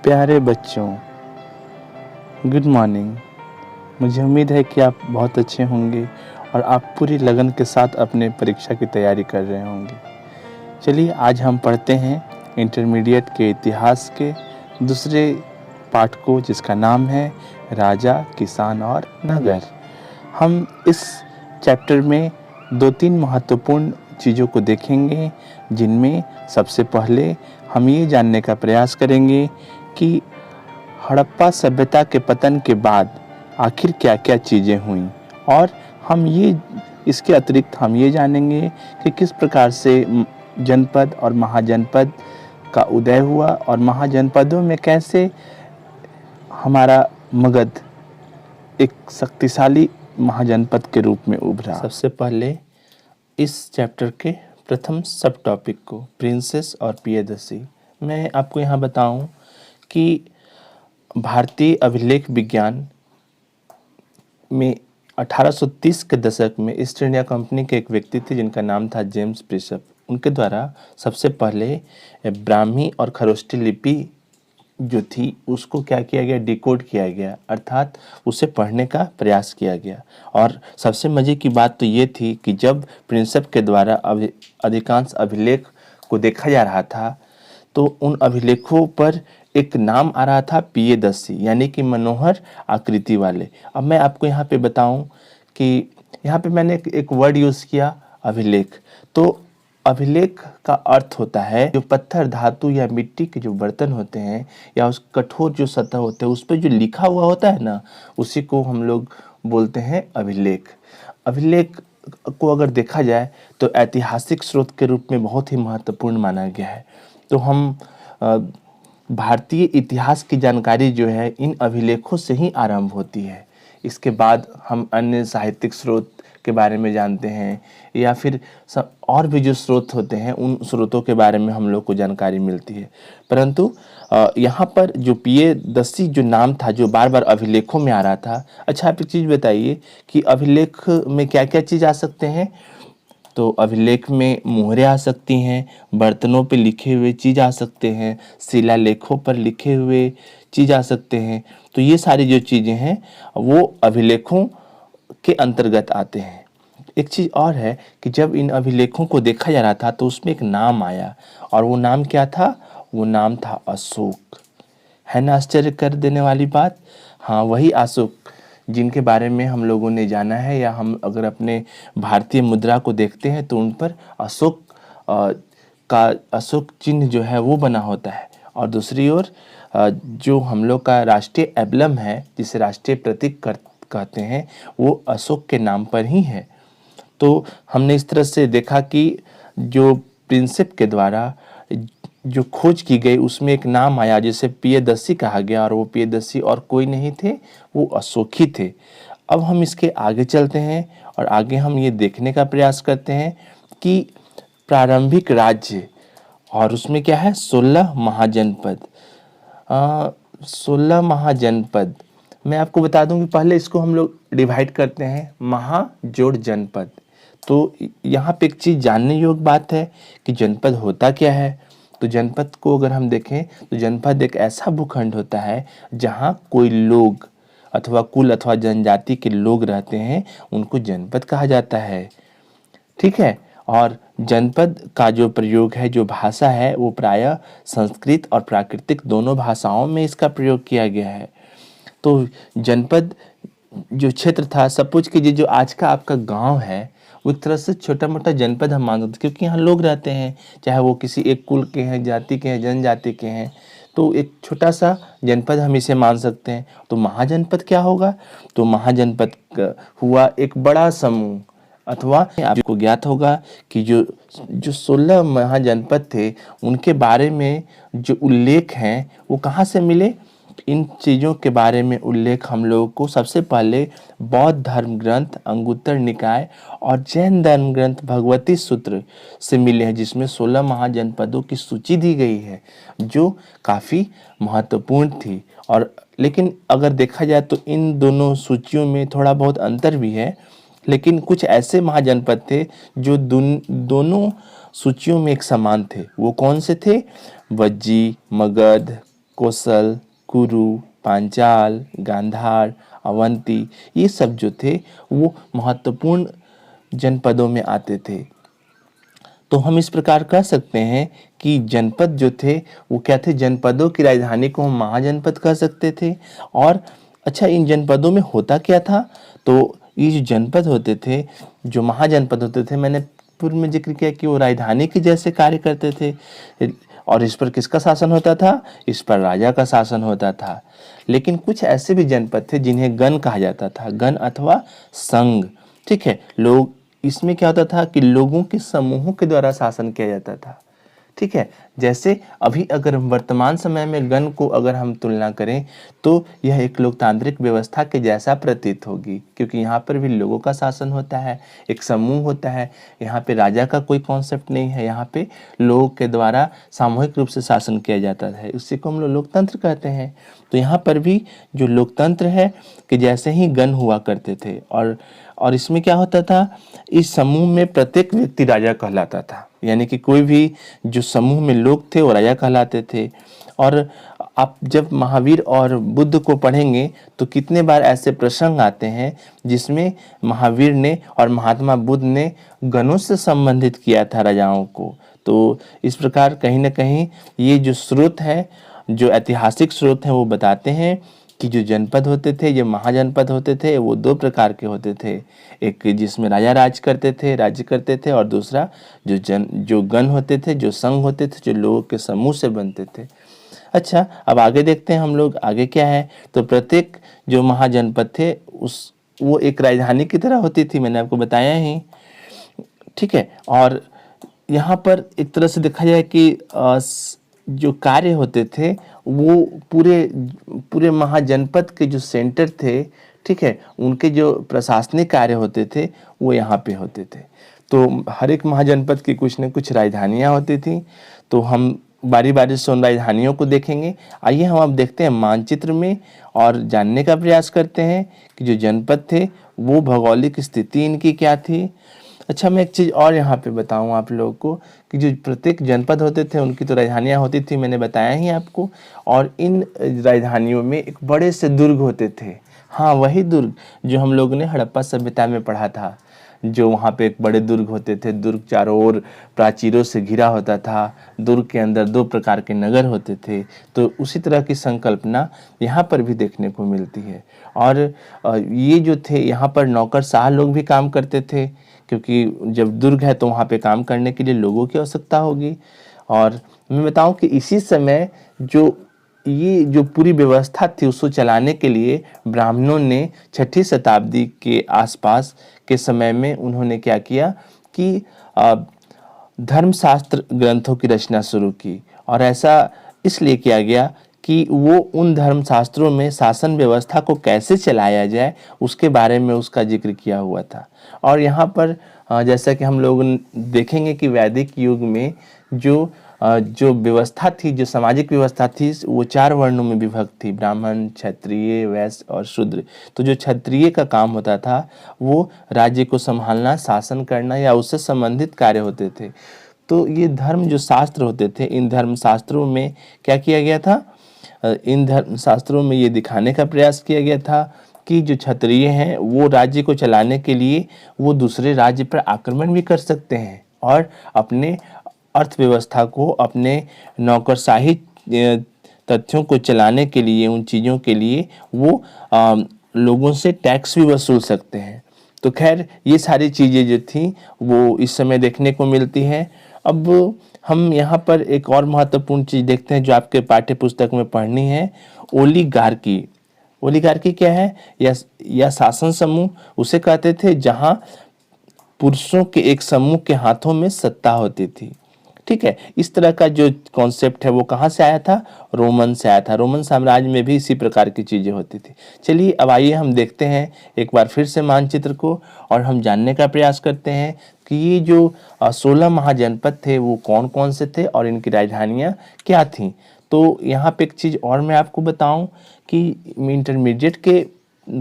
प्यारे बच्चों, good morning. मुझे उम्मीद है कि आप बहुत अच्छे होंगे और आप पूरी लगन के साथ अपने परीक्षा की तैयारी कर रहे होंगे। चलिए आज हम पढ़ते हैं इंटरमीडिएट के इतिहास के दूसरे पाठ को, जिसका नाम है राजा, किसान और नगर। हम इस चैप्टर में 2-3 महत्वपूर्ण चीज़ों को देखेंगे, जिनमें सबसे पहले हम ये जानने का प्रयास करेंगे कि हड़प्पा सभ्यता के पतन के बाद आखिर क्या क्या चीज़ें हुई, और हम ये इसके अतिरिक्त हम ये जानेंगे कि किस प्रकार से जनपद और महाजनपद का उदय हुआ और महाजनपदों में कैसे हमारा मगध एक शक्तिशाली महाजनपद के रूप में उभरा। सबसे पहले इस चैप्टर के प्रथम सब टॉपिक को, प्रिंसेस और प्रियदर्शी, मैं आपको यहाँ बताऊं कि भारतीय अभिलेख विज्ञान में 1830 के दशक में ईस्ट इंडिया कंपनी के एक व्यक्ति थे जिनका नाम था जेम्स प्रिसप। उनके द्वारा सबसे पहले ब्राह्मी और खरोष्टी लिपि जो थी उसको क्या किया गया, डिकोड किया गया, अर्थात उसे पढ़ने का प्रयास किया गया। और सबसे मज़े की बात तो ये थी कि जब प्रिंसप के द्वारा अधिकांश अभिलेख को देखा जा रहा था तो उन अभिलेखों पर एक नाम आ रहा था प्रियदर्शी, यानी कि मनोहर आकृति वाले। अब मैं आपको यहाँ पे बताऊं कि यहाँ पे मैंने एक वर्ड यूज़ किया, अभिलेख। तो अभिलेख का अर्थ होता है जो पत्थर, धातु या मिट्टी के जो बर्तन होते हैं या उस कठोर जो सतह होते हैं उस पर जो लिखा हुआ होता है ना, उसी को हम लोग बोलते हैं अभिलेख। अभिलेख को अगर देखा जाए तो ऐतिहासिक स्रोत के रूप में बहुत ही महत्वपूर्ण माना गया है। तो हम भारतीय इतिहास की जानकारी जो है इन अभिलेखों से ही आरंभ होती है। इसके बाद हम अन्य साहित्यिक स्रोत के बारे में जानते हैं, या फिर और भी जो स्रोत होते हैं उन स्रोतों के बारे में हम लोग को जानकारी मिलती है। परंतु यहाँ पर जो प्रियदर्शी जो नाम था जो बार बार अभिलेखों में आ रहा था। अच्छा, आप एक चीज़ बताइए कि अभिलेख में क्या क्या चीज़ आ सकते हैं। तो अभिलेख में मोहरें आ सकती हैं, बर्तनों पे लिखे हुए चीज़ आ सकते हैं, शिलालेखों पर लिखे हुए चीज़ आ सकते हैं। तो ये सारी जो चीज़ें हैं वो अभिलेखों के अंतर्गत आते हैं। एक चीज़ और है कि जब इन अभिलेखों को देखा जा रहा था तो उसमें एक नाम आया, और वो नाम क्या था? वो नाम था अशोक। है ना आश्चर्य कर देने वाली बात? हाँ, वही अशोक जिनके बारे में हम लोगों ने जाना है, या हम अगर अपने भारतीय मुद्रा को देखते हैं तो उन पर अशोक का अशोक चिन्ह जो है वो बना होता है। और दूसरी ओर जो हम लोग का राष्ट्रीय एम्बलम है, जिसे राष्ट्रीय प्रतीक कहते हैं, वो अशोक के नाम पर ही है। तो हमने इस तरह से देखा कि जो प्रिंसिप के द्वारा जो खोज की गई उसमें एक नाम आया जिसे प्रियदर्शी कहा गया, और वो प्रियदर्शी और कोई नहीं थे, वो अशोक ही थे। अब हम इसके आगे चलते हैं और आगे हम ये देखने का प्रयास करते हैं कि प्रारंभिक राज्य, और उसमें क्या है, 16 महाजनपद। 16 महाजनपद मैं आपको बता दूं कि पहले इसको हम लोग डिवाइड करते हैं महा जोड़ जनपद। तो यहाँ पे एक चीज़ जानने योग्य बात है कि जनपद होता क्या है। तो जनपद को अगर हम देखें तो जनपद एक ऐसा भूखंड होता है जहाँ कोई लोग अथवा कुल अथवा जनजाति के लोग रहते हैं, उनको जनपद कहा जाता है। ठीक है। और जनपद का जो प्रयोग है, जो भाषा है, वो प्रायः संस्कृत और प्राकृतिक दोनों भाषाओं में इसका प्रयोग किया गया है। तो जनपद जो क्षेत्र था, सपोज कीजिए जो आज का आपका गांव है, वो एक तरह से छोटा मोटा जनपद हम मान सकते, क्योंकि यहाँ लोग रहते हैं, चाहे वो किसी एक कुल के हैं, जाति के हैं, जनजाति के हैं, तो एक छोटा सा जनपद हम इसे मान सकते हैं। तो महाजनपद क्या होगा? तो महाजनपद हुआ एक बड़ा समूह, अथवा आपको ज्ञात होगा कि जो 16 महाजनपद थे उनके बारे में जो उल्लेख हैं वो कहाँ से मिले? इन चीज़ों के बारे में उल्लेख हम लोगों को सबसे पहले बौद्ध धर्म ग्रंथ अंगुत्तर निकाय और जैन धर्म ग्रंथ भगवती सूत्र से मिले हैं, जिसमें 16 महाजनपदों की सूची दी गई है, जो काफ़ी महत्वपूर्ण थी। और लेकिन अगर देखा जाए तो इन दोनों सूचियों में थोड़ा बहुत अंतर भी है, लेकिन कुछ ऐसे महाजनपद थे जो दोनों सूचियों में एक समान थे। वो कौन से थे? वज्जी, मगध, कोसल, कुरु, पांचाल, गांधार, अवंती, ये सब जो थे वो महत्वपूर्ण जनपदों में आते थे। तो हम इस प्रकार कह सकते हैं कि जनपद जो थे वो क्या थे, जनपदों की राजधानी को हम महाजनपद कह सकते थे। और अच्छा, इन जनपदों में होता क्या था, तो ये जो जनपद होते थे, जो महाजनपद होते थे, मैंने पूर्व में जिक्र किया कि वो राजधानी के जैसे कार्य करते थे। और इस पर किसका शासन होता था, इस पर राजा का शासन होता था। लेकिन कुछ ऐसे भी जनपद थे जिन्हें गण कहा जाता था, गण अथवा संघ। ठीक है, लोग, इसमें क्या होता था कि लोगों के समूहों के द्वारा शासन किया जाता था। ठीक है, जैसे अभी अगर हम वर्तमान समय में गण को अगर हम तुलना करें तो यह एक लोकतांत्रिक व्यवस्था के जैसा प्रतीत होगी, क्योंकि यहाँ पर भी लोगों का शासन होता है, एक समूह होता है। यहाँ पे राजा का कोई कॉन्सेप्ट नहीं है, यहाँ पे लोगों के द्वारा सामूहिक रूप से शासन किया जाता है, उसी को हम लोग लोकतंत्र कहते हैं। तो यहाँ पर भी जो लोकतंत्र है कि जैसे ही गण हुआ करते थे, और इसमें क्या होता था, इस समूह में प्रत्येक व्यक्ति राजा कहलाता था, यानी कि कोई भी जो समूह में लोग थे वो राजा कहलाते थे। और आप जब महावीर और बुद्ध को पढ़ेंगे तो कितने बार ऐसे प्रसंग आते हैं जिसमें महावीर ने और महात्मा बुद्ध ने गणों से संबंधित किया था राजाओं को। तो इस प्रकार कहीं ना कहीं ये जो स्रोत है, जो ऐतिहासिक स्रोत हैं, वो बताते हैं कि जो जनपद होते थे, जो महाजनपद होते थे, वो दो प्रकार के होते थे। एक जिसमें राजा राज्य करते थे, और दूसरा जो गण होते थे, जो संघ होते थे, जो लोगों के समूह से बनते थे। अच्छा, अब आगे देखते हैं हम लोग, आगे क्या है। तो प्रत्येक जो महाजनपद थे वो एक राजधानी की तरह होती थी, मैंने आपको बताया ही। ठीक है, और यहाँ पर एक तरह से देखा जाए कि जो कार्य होते थे वो पूरे महाजनपद के जो सेंटर थे, ठीक है, उनके जो प्रशासनिक कार्य होते थे वो यहाँ पे होते थे। तो हर एक महाजनपद की कुछ न कुछ राजधानियाँ होती थी। तो हम बारी बारी से उन राजधानियों को देखेंगे। आइए हम अब देखते हैं मानचित्र में और जानने का प्रयास करते हैं कि जो जनपद थे वो भौगोलिक स्थिति इनकी क्या थी। अच्छा, मैं एक चीज़ और यहाँ पे बताऊँ आप लोगों को कि जो प्रत्येक जनपद होते थे उनकी तो राजधानियाँ होती थी, मैंने बताया ही आपको। और इन राजधानियों में एक बड़े से दुर्ग होते थे। हाँ, वही दुर्ग जो हम लोगों ने हड़प्पा सभ्यता में पढ़ा था, जो वहाँ पे एक बड़े दुर्ग होते थे। दुर्ग चारों ओर प्राचीरों से घिरा होता था। दुर्ग के अंदर दो प्रकार के नगर होते थे। तो उसी तरह की संकल्पना यहाँ पर भी देखने को मिलती है। और ये जो थे, यहाँ पर नौकरशाह लोग भी काम करते थे, क्योंकि जब दुर्ग है तो वहाँ पे काम करने के लिए लोगों की आवश्यकता होगी। और मैं बताऊँ कि इसी समय ये जो पूरी व्यवस्था थी उसको चलाने के लिए ब्राह्मणों ने 6ठी शताब्दी के आसपास के समय में उन्होंने क्या किया कि धर्मशास्त्र ग्रंथों की रचना शुरू की। और ऐसा इसलिए किया गया कि वो उन धर्मशास्त्रों में शासन व्यवस्था को कैसे चलाया जाए उसके बारे में उसका जिक्र किया हुआ था। और यहाँ पर जैसा कि हम लोग देखेंगे कि वैदिक युग में जो व्यवस्था थी, जो सामाजिक व्यवस्था थी, वो 4 वर्णों में विभक्त थी, ब्राह्मण, क्षत्रिय, वैश्य और शूद्र। तो जो क्षत्रिय का काम होता था वो राज्य को संभालना, शासन करना या उससे संबंधित कार्य होते थे। तो ये धर्म जो शास्त्र होते थे, इन धर्म शास्त्रों में क्या किया गया था, इन धर्म शास्त्रों में ये दिखाने का प्रयास किया गया था कि जो क्षत्रिय हैं वो राज्य को चलाने के लिए वो दूसरे राज्य पर आक्रमण भी कर सकते हैं, और अपने अर्थव्यवस्था को, अपने नौकरशाही तथ्यों को चलाने के लिए, उन चीज़ों के लिए वो लोगों से टैक्स भी वसूल सकते हैं। तो खैर, ये सारी चीज़ें जो थी वो इस समय देखने को मिलती हैं। अब हम यहाँ पर एक और महत्वपूर्ण चीज़ देखते हैं जो आपके पाठ्य पुस्तक में पढ़नी है, ओलिगार्की। ओलिगार्की क्या है, या शासन समूह उसे कहते थे जहाँ पुरुषों के एक समूह के हाथों में सत्ता होती थी। ठीक है, इस तरह का जो कॉन्सेप्ट है वो कहाँ से आया था, रोमन से आया था। रोमन साम्राज्य में भी इसी प्रकार की चीज़ें होती थी। चलिए अब आइए हम देखते हैं एक बार फिर से मानचित्र को, और हम जानने का प्रयास करते हैं कि ये जो 16 महाजनपद थे वो कौन कौन से थे और इनकी राजधानियाँ क्या थीं। तो यहाँ पे एक चीज़ और मैं आपको बताऊँ कि इंटरमीडिएट के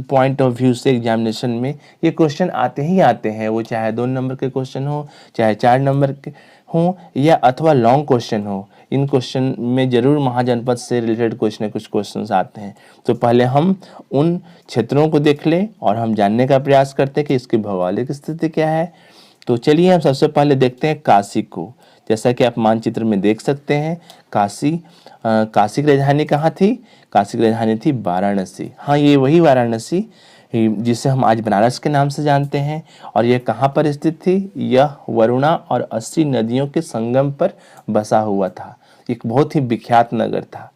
पॉइंट ऑफ व्यू से एग्जामिनेशन में ये क्वेश्चन आते ही आते हैं, वो चाहे 2 नंबर के क्वेश्चन हो, चाहे 4 नंबर के हों, या अथवा लॉन्ग क्वेश्चन हो, इन क्वेश्चन में जरूर महाजनपद से रिलेटेड कुछ न कुछ क्वेश्चन आते हैं। तो पहले हम उन क्षेत्रों को देख लें और हम जानने का प्रयास करते हैं कि इसकी भौगोलिक स्थिति क्या है। तो चलिए हम सबसे पहले देखते हैं काशी को। जैसा कि आप मानचित्र में देख सकते हैं, काशी की राजधानी कहाँ थी? काशी की राजधानी थी वाराणसी। हाँ, ये वही वाराणसी जिसे हम आज बनारस के नाम से जानते हैं। और यह कहाँ पर स्थित थी? यह वरुणा और अस्सी नदियों के संगम पर बसा हुआ था। एक बहुत ही विख्यात नगर था।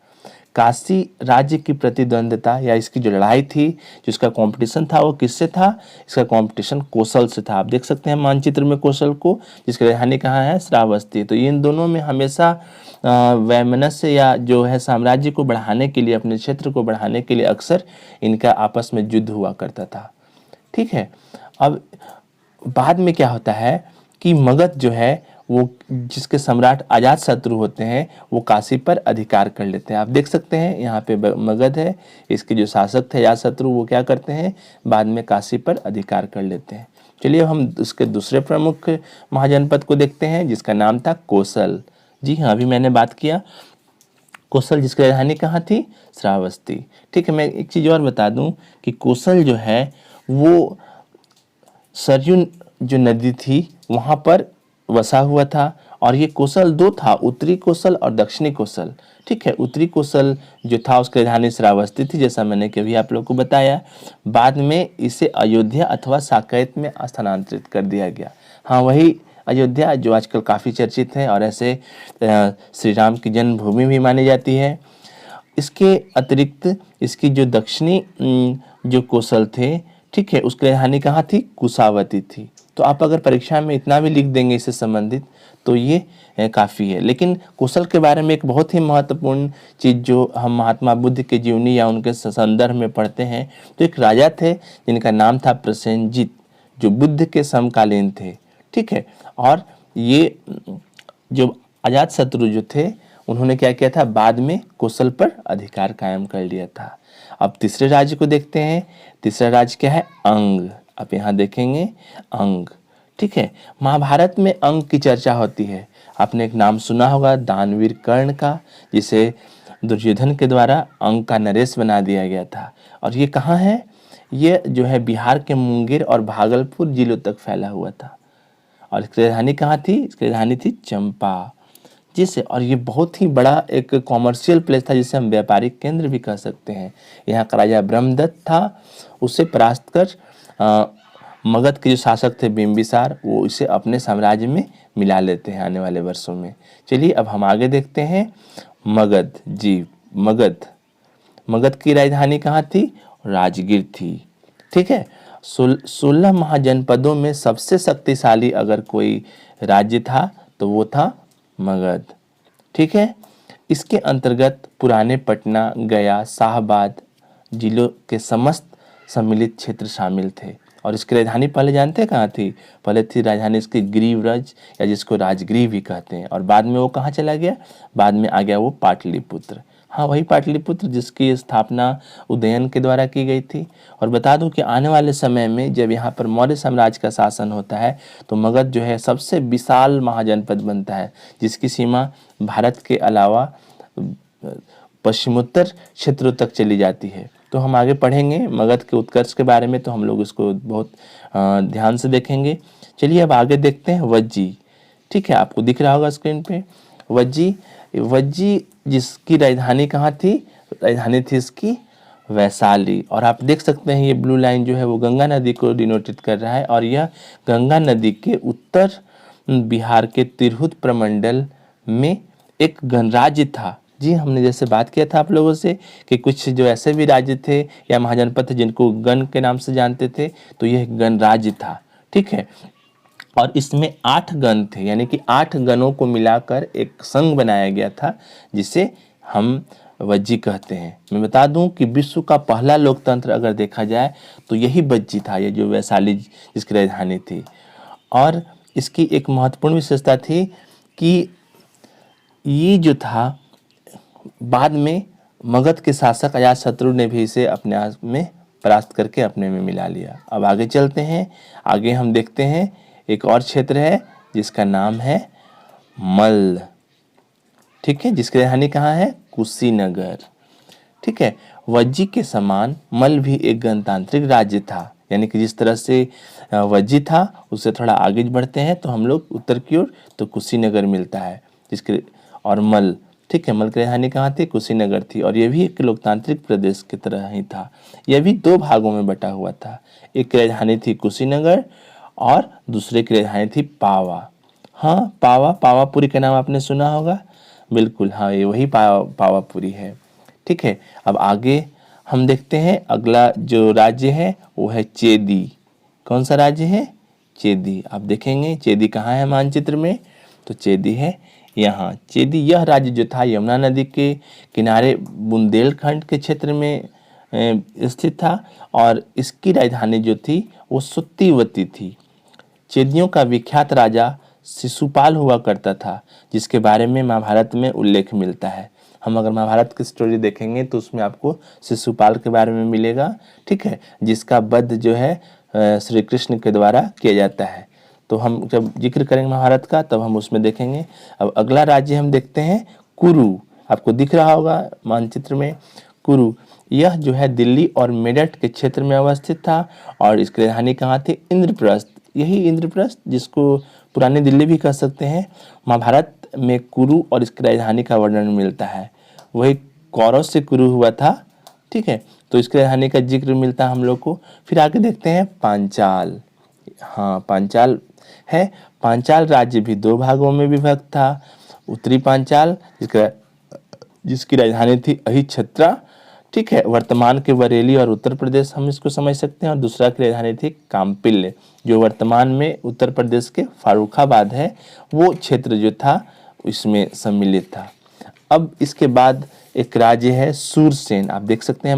काशी राज्य की प्रतिद्वंद्विता या इसकी जो लड़ाई थी, जो इसका कंपटीशन था, वो किससे था? इसका कंपटीशन कोसल से था। आप देख सकते हैं मानचित्र में कोसल को, जिसकी राजधानी कहाँ है? श्रावस्ती। तो इन दोनों में हमेशा वैमनस्य या जो है साम्राज्य को बढ़ाने के लिए, अपने क्षेत्र को बढ़ाने के लिए अक्सर इनका आपस में युद्ध हुआ करता था। ठीक है। अब बाद में क्या होता है कि मगध जो है वो, जिसके सम्राट अजातशत्रु होते हैं, वो काशी पर अधिकार कर लेते हैं। आप देख सकते हैं यहाँ पे मगध है, इसके जो शासक थे अजातशत्रु, वो क्या करते हैं? बाद में काशी पर अधिकार कर लेते हैं। चलिए हम उसके दूसरे प्रमुख महाजनपद को देखते हैं, जिसका नाम था कोसल। जी हाँ, अभी मैंने बात किया कोसल, जिसकी राजधानी कहाँ थी? श्रावस्ती। ठीक है। मैं एक चीज़ और बता दूं कि कोसल जो है वो सरयू जो नदी थी वहाँ पर वसा हुआ था। और ये कोसल 2 था, उत्तरी कोसल और दक्षिणी कोसल। ठीक है। उत्तरी कोसल जो था उसकी राजधानी श्रावस्ती थी, जैसा मैंने कभी आप लोग को बताया। बाद में इसे अयोध्या अथवा साकेत में स्थानांतरित कर दिया गया। हाँ, वही अयोध्या जो आजकल काफ़ी चर्चित है और ऐसे श्री राम की जन्मभूमि भी मानी जाती है। इसके अतिरिक्त इसकी जो दक्षिणी जो कोसल थे, ठीक है, उसकी राजधानी कहाँ थी? कुशावती थी। तो आप अगर परीक्षा में इतना भी लिख देंगे इससे संबंधित तो ये काफ़ी है। लेकिन कोसल के बारे में एक बहुत ही महत्वपूर्ण चीज़ जो हम महात्मा बुद्ध के जीवनी या उनके संदर्भ में पढ़ते हैं, तो एक राजा थे जिनका नाम था प्रसेनजित, जो बुद्ध के समकालीन थे। ठीक है। और ये जो अजातशत्रु जो थे, उन्होंने क्या किया था? बाद में कोसल पर अधिकार कायम कर लिया था। अब तीसरे राज्य को देखते हैं। तीसरा राज्य क्या है? अंग। आप यहाँ देखेंगे अंग। ठीक है। महाभारत में अंग की चर्चा होती है। आपने एक नाम सुना होगा दानवीर कर्ण का, जिसे दुर्योधन के द्वारा अंग का नरेश बना दिया गया था। और ये कहाँ है? ये जो है बिहार के मुंगेर और भागलपुर जिलों तक फैला हुआ था। और इसकी राजधानी कहाँ थी? इसकी राजधानी थी चंपा। जिसे, और ये बहुत ही बड़ा एक कॉमर्शियल प्लेस था, जिसे हम व्यापारिक केंद्र भी कह सकते हैं। यहाँ का राजा ब्रह्मदत्त था, उसे परास्त कर मगध के जो शासक थे बिंबिसार, वो इसे अपने साम्राज्य में मिला लेते हैं आने वाले वर्षों में। चलिए अब हम आगे देखते हैं मगध। जी, मगध की राजधानी कहाँ थी? राजगीर थी। ठीक है। 16 महाजनपदों में सबसे शक्तिशाली अगर कोई राज्य था तो वो था मगध। ठीक है। इसके अंतर्गत पुराने पटना, गया, शाहबाद जिलों के समस्त सम्मिलित क्षेत्र शामिल थे। और इसकी राजधानी पहले जानते हैं कहाँ थी? पहले थी राजधानी इसकी ग्रीवराज, या जिसको राजगृह भी कहते हैं। और बाद में वो कहाँ चला गया? बाद में आ गया वो पाटलिपुत्र। हाँ, वही पाटलिपुत्र जिसकी स्थापना उदयन के द्वारा की गई थी। और बता दूं कि आने वाले समय में जब यहाँ पर मौर्य साम्राज्य का शासन होता है तो मगध जो है सबसे विशाल महाजनपद बनता है, जिसकी सीमा भारत के अलावा पश्चिमोत्तर क्षेत्रों तक चली जाती है। तो हम आगे पढ़ेंगे मगध के उत्कर्ष के बारे में, तो हम लोग इसको बहुत ध्यान से देखेंगे। चलिए अब आगे देखते हैं वज्जी। ठीक है, आपको दिख रहा होगा स्क्रीन पे वज्जी जिसकी राजधानी कहाँ थी? राजधानी थी इसकी वैशाली। और आप देख सकते हैं ये ब्लू लाइन जो है वो गंगा नदी को डिनोटेट कर रहा है। और यह गंगा नदी के उत्तर बिहार के तिरहुत प्रमंडल में एक गणराज्य था। जी, हमने जैसे बात किया था आप लोगों से कि कुछ जो ऐसे भी राज्य थे या महाजनपद थे जिनको गण के नाम से जानते थे, तो यह गणराज्य था। ठीक है। और इसमें 8 गण थे, यानी कि 8 गणों को मिलाकर एक संघ बनाया गया था, जिसे हम वज्जी कहते हैं। मैं बता दूं कि विश्व का पहला लोकतंत्र अगर देखा जाए तो यही वज्जी था, ये जो वैशाली जिसकी राजधानी थी। और इसकी एक महत्वपूर्ण विशेषता थी कि ये जो था बाद में मगध के शासक अजातशत्रु ने भी इसे अपने आप में परास्त करके अपने में मिला लिया। अब आगे चलते हैं, आगे हम देखते हैं एक और क्षेत्र है जिसका नाम है मल्ल। ठीक है, जिसकी राजधानी कहाँ है? कुशीनगर। ठीक है, वज्जी के समान मल्ल भी एक गणतांत्रिक राज्य था, यानी कि जिस तरह से वज्जी था उससे थोड़ा आगे बढ़ते हैं तो हम लोग उत्तर की ओर तो कुशीनगर मिलता है, जिसके और मल्ल। ठीक है, मल्ल की राजधानी कहाँ थी? कुशीनगर थी, और यह भी एक लोकतांत्रिक प्रदेश की तरह ही था। यह भी दो भागों में बटा हुआ था, एक की राजधानी थी कुशीनगर और दूसरे की राजधानी थी पावा। हाँ, पावापुरी का नाम आपने सुना होगा, बिल्कुल, हाँ ये वही पावापुरी है। ठीक है, अब आगे हम देखते हैं अगला जो राज्य है वो है चेदी। कौन सा राज्य है? चेदी। आप देखेंगे चेदी कहाँ है मानचित्र में, तो चेदी है यहाँ। चेदी यह राज्य जो था यमुना नदी के किनारे बुंदेलखंड के क्षेत्र में स्थित था, और इसकी राजधानी जो थी वो सुत्तीवती थी। चेदियों का विख्यात राजा शिशुपाल हुआ करता था, जिसके बारे में महाभारत में उल्लेख मिलता है। हम अगर महाभारत की स्टोरी देखेंगे तो उसमें आपको शिशुपाल के बारे में मिलेगा। ठीक है, जिसका वध जो है श्री कृष्ण के द्वारा किया जाता है। तो हम जब जिक्र करेंगे महाभारत का तब हम उसमें देखेंगे। अब अगला राज्य हम देखते हैं कुरु। आपको दिख रहा होगा मानचित्र में कुरु। यह जो है दिल्ली और मेरठ के क्षेत्र में अवस्थित था, और इसकी राजधानी कहाँ थी? इंद्रप्रस्थ। यही इंद्रप्रस्थ जिसको पुरानी दिल्ली भी कह सकते हैं। महाभारत में कुरु और इसकी राजधानी का वर्णन मिलता है, वही कौरव से कुरु हुआ था। ठीक है, तो इसकी राजधानी का जिक्र मिलता है हम लोग को। फिर आगे देखते हैं पांचाल। हाँ, पांचाल है। पांचाल राज्य भी दो भागों में विभक्त था। उत्तरी पांचाल जिसकी राजधानी थी अहिछत्रा। ठीक है, वर्तमान के बरेली और उत्तर प्रदेश हम इसको समझ सकते हैं, और दूसरा की राजधानी थी काम्पिल्य, जो वर्तमान में उत्तर प्रदेश के फारुखाबाद है। वो क्षेत्र जो था इसमें सम्मिलित था। अब इसके बाद एक राज्य है सूरसेन। आप देख सकते हैं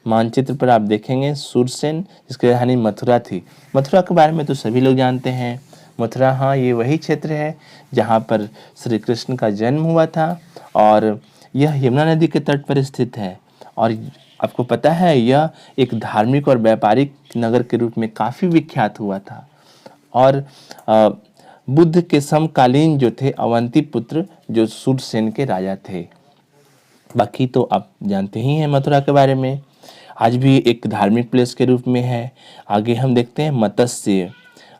मानचित्र पर आप देखेंगे सूरसेन, जिसकी राजधानी मथुरा थी। मथुरा के बारे में तो सभी लोग जानते हैं। मथुरा, हाँ, ये वही क्षेत्र है जहाँ पर श्री कृष्ण का जन्म हुआ था, और यह यमुना नदी के तट पर स्थित है। और आपको पता है यह एक धार्मिक और व्यापारिक नगर के रूप में काफ़ी विख्यात हुआ था। और बुद्ध के समकालीन जो थे अवंती पुत्र जो सूरसेन के राजा थे। बाकी तो आप जानते ही हैं मथुरा के बारे में, आज भी एक धार्मिक प्लेस के रूप में है। आगे हम देखते हैं मत्स्य।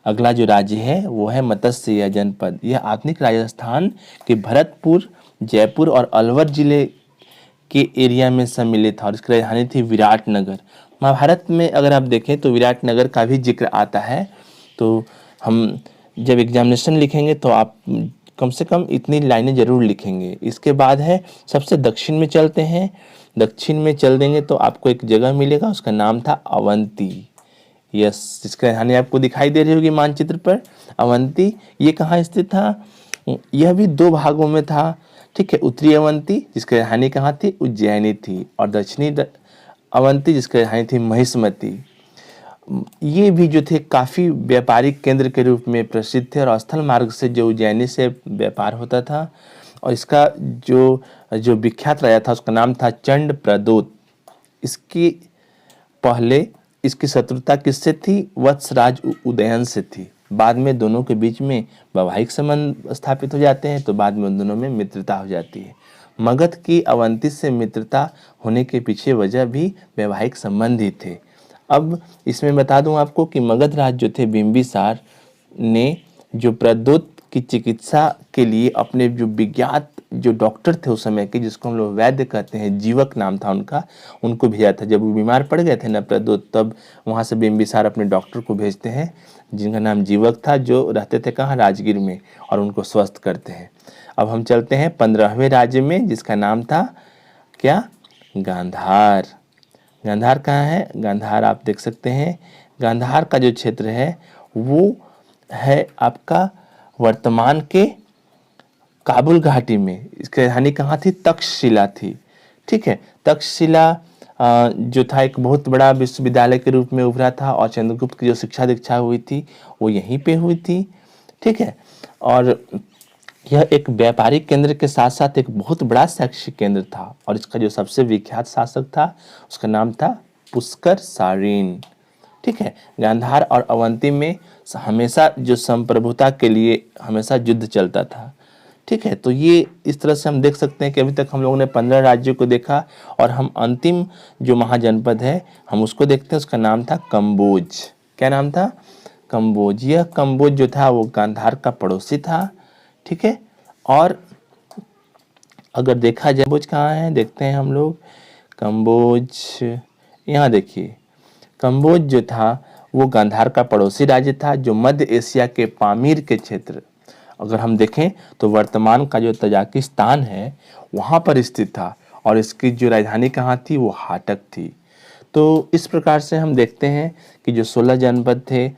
अगला जो राज्य है वो है मत्स्य जनपद। यह आधुनिक राजस्थान के भरतपुर, जयपुर और अलवर जिले के एरिया में सम्मिलित था, और इसकी राजधानी थी विराटनगर। महाभारत में अगर आप देखें तो विराटनगर का भी जिक्र आता है। तो हम जब एग्जामिनेशन लिखेंगे तो आप कम से कम इतनी लाइनें जरूर लिखेंगे। इसके बाद है सबसे दक्षिण में चलते हैं। दक्षिण में चल देंगे तो आपको एक जगह मिलेगा, उसका नाम था अवंती। यस, जिसकी राजधानी आपको दिखाई दे रही होगी मानचित्र पर, अवंती। ये कहाँ स्थित था? यह भी दो भागों में था। ठीक है, उत्तरी अवंती जिसकी राजधानी कहाँ थी? उज्जैनी थी, और दक्षिणी अवंती जिसकी राजधानी थी महिष्मती। ये भी जो थे काफ़ी व्यापारिक केंद्र के रूप में प्रसिद्ध थे, और स्थल मार्ग से जो उज्जैनी से व्यापार होता था। और इसका जो विख्यात राजा था उसका नाम था चंड प्रदोत। इसकी पहले इसकी शत्रुता किससे थी? वत्सराज उदयन से थी। बाद में दोनों के बीच में वैवाहिक संबंध स्थापित हो जाते हैं, तो बाद में उन दोनों में मित्रता हो जाती है। मगध की अवंती से मित्रता होने के पीछे वजह भी वैवाहिक संबंध ही थे। अब इसमें बता दूं आपको कि मगध राज जो थे बिंबिसार ने जो प्रद्योत की चिकित्सा के लिए अपने जो विज्ञात जो डॉक्टर थे उस समय के, जिसको हम लोग वैद्य कहते हैं, जीवक नाम था उनका, उनको भेजा था। जब वो बीमार पड़ गए थे ना प्रद्योत, तब वहाँ से बिंबिसार अपने डॉक्टर को भेजते हैं जिनका नाम जीवक था, जो रहते थे कहाँ? राजगीर में, और उनको स्वस्थ करते हैं। अब हम चलते हैं 15वें राज्य में, जिसका नाम था क्या? गांधार। गांधार कहाँ है? गांधार आप देख सकते हैं। गांधार का जो क्षेत्र है वो है आपका वर्तमान के काबुल घाटी में। इसकी राजधानी कहाँ थी? तक्षशिला थी। ठीक है, तक्षशिला जो था एक बहुत बड़ा विश्वविद्यालय के रूप में उभरा था, और चंद्रगुप्त की जो शिक्षा दीक्षा हुई थी वो यहीं पे हुई थी। ठीक है, और यह एक व्यापारिक केंद्र के साथ साथ एक बहुत बड़ा शैक्षिक केंद्र था, और इसका जो सबसे विख्यात शासक था उसका नाम था पुष्कर, सारीन। ठीक है, गांधार और अवंती में हमेशा जो संप्रभुता के लिए हमेशा युद्ध चलता था। ठीक है, तो ये इस तरह से हम देख सकते हैं कि अभी तक हम लोगों ने 15 राज्यों को देखा और हम अंतिम जो महाजनपद है हम उसको देखते हैं। उसका नाम था कंबोज। क्या नाम था? कंबोज। यह कंबोज जो था वो गांधार का पड़ोसी था। ठीक है, और अगर देखा जाए कंबोज कहाँ है, देखते हैं हम लोग। कंबोज यहाँ देखिए, कंबोज जो था वो गांधार का पड़ोसी राज्य था जो मध्य एशिया के पामीर के क्षेत्र, अगर हम देखें तो वर्तमान का जो तजाकिस्तान है वहाँ पर स्थित था और इसकी जो राजधानी कहाँ थी, वो हाटक थी। तो इस प्रकार से हम देखते हैं कि जो 16 जनपद थे,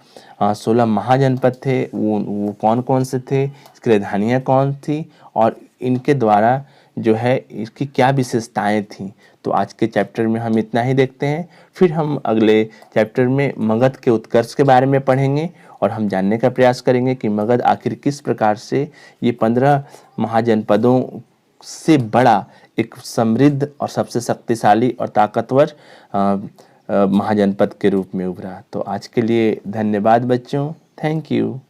16 महाजनपद थे, वो कौन कौन से थे, इसकी राजधानियाँ कौन थी और इनके द्वारा जो है इसकी क्या विशेषताएं थीं। तो आज के चैप्टर में हम इतना ही देखते हैं। फिर हम अगले चैप्टर में मगध के उत्कर्ष के बारे में पढ़ेंगे और हम जानने का प्रयास करेंगे कि मगध आखिर किस प्रकार से ये 15 महाजनपदों से बड़ा एक समृद्ध और सबसे शक्तिशाली और ताकतवर महाजनपद के रूप में उभरा। तो आज के लिए धन्यवाद बच्चों, थैंक यू।